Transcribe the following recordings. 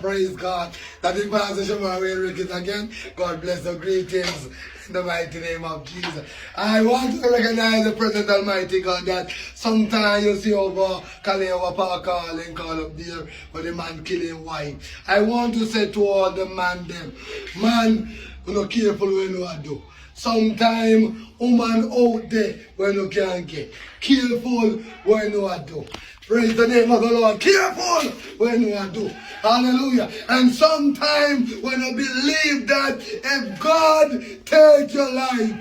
praise God. That is Pastor Ricketts again. God bless the greetings in the mighty name of Jesus. I want to recognize the present Almighty God that sometimes you see over park calling, call up there for the man killing wife. I want to say to all the man them, man, you know, careful when you do. Sometimes woman out there when you can't get. Careful when you do. Praise the name of the Lord. Careful when you do. Hallelujah. And sometimes when you believe that if God takes your life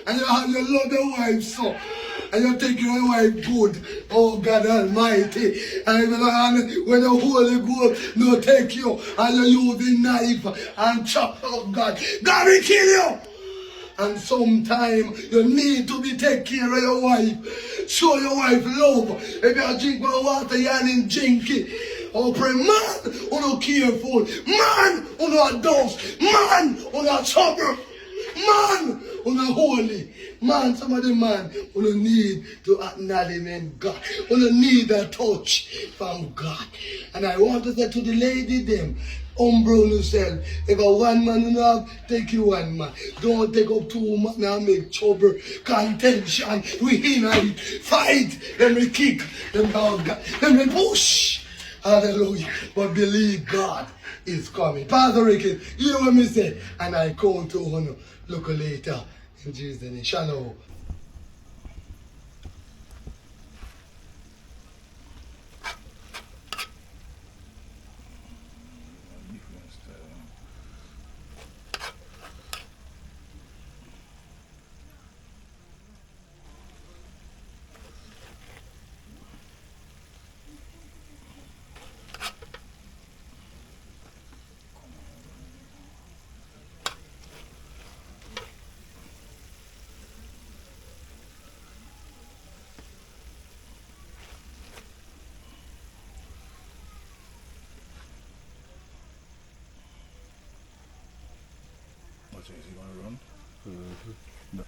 and you have your love your wife so and you take your wife good, oh God Almighty, and when the Holy Ghost no take you and you use the knife and chop up God will kill you. And sometimes you need to be take care of your wife. Show your wife love. If you drink my water, you ain't drink it. Oh, pray, man, who not careful. Man, who not dust. Man, who not trouble. Man, who not holy. Man, some of the man who need to acknowledge God. Who need a touch from God. And I want to say to the lady them, humble yourself. If a one man you have, take you one man. Don't take up two men and make trouble, contention, we it, fight, then we kick, then dog, then we push. Hallelujah. But believe God is coming. Pastor Ricketts, you know what me say? And I count to honor. Look later. In Jesus' name. Shalom. Is he going to run? No.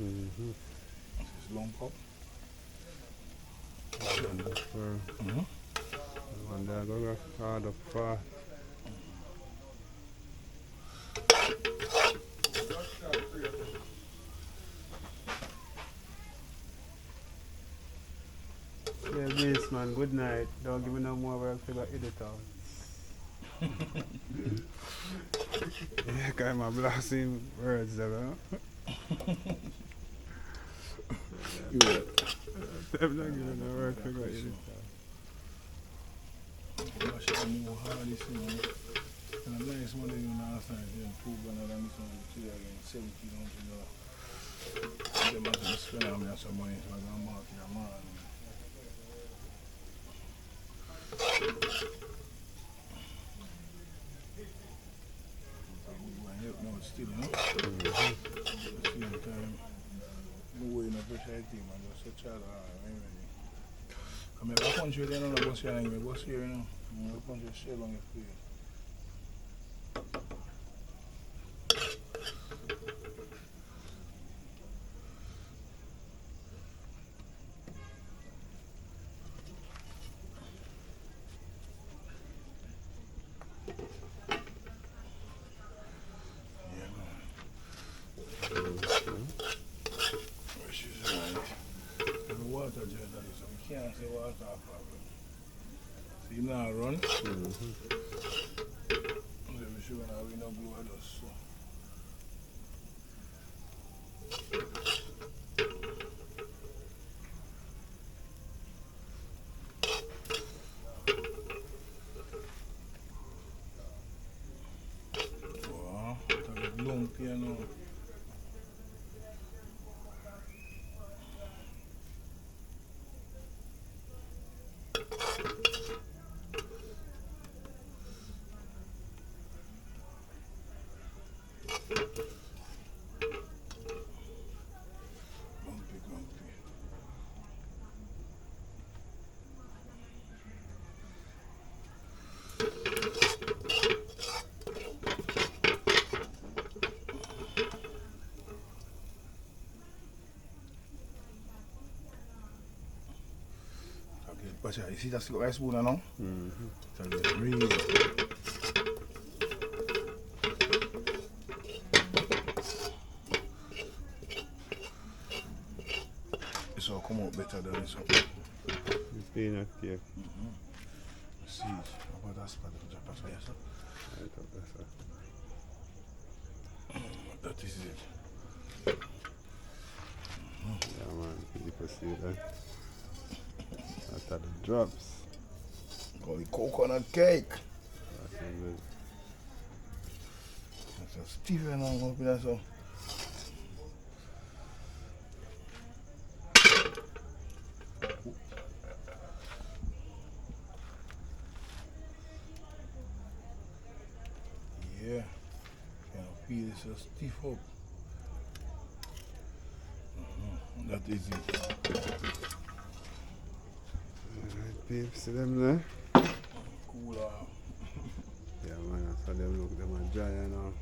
Mm-hmm. This is long cup. Mm-hmm. And they're going to hard up far. Yeah, this man, good night. Don't give me no more work for the editor. Yeah, kind of blasting words there, huh? Yeah. I'm not giving no work for the editor. I should move hard this one. And a nice one in last night, yeah, $200 and this one with $1700. They must have spent on me some money, so I'm going to mark your man. Help me out still, you know? At the same time, no way in a pressure thing, man. Just such a come here, I punch you there, no bus here, and bus here, you know. I punch your shell on your face. Water jet that is, so we can't say water problem. So you now run. Let me show you now we no blow at us. So. Wow, that's a long piano. Watch out, you see that stick rice spoon now? So it's really this will come out better than this one. It's peanut cake. See, how about that spot that you pass by yourself? Right up there, sir. That is it. Yeah, man, people see that. After the drops. Call it coconut cake. That's good. That's a Steven up there, so. Yeah, peel this so stiff up. That is it. Alright, peeps, see them there? Cool. Yeah, man, that's how them look. Them are dry, you know.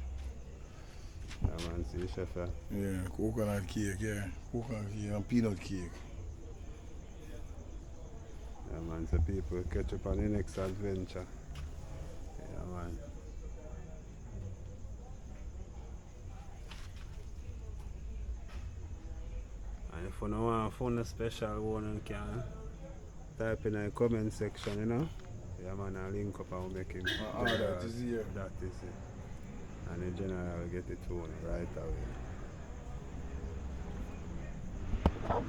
Yeah, man, see, chef, yeah. Yeah, coconut cake, yeah. Coconut cake and peanut cake. Yeah, man, so people catch up on the next adventure. Yeah, man. And if you don't want to find a special one, you can type in the comment section, you know. Yeah, man, I'll link up and we'll make it. That is here. That is it. And in general, I'll get it to you right away.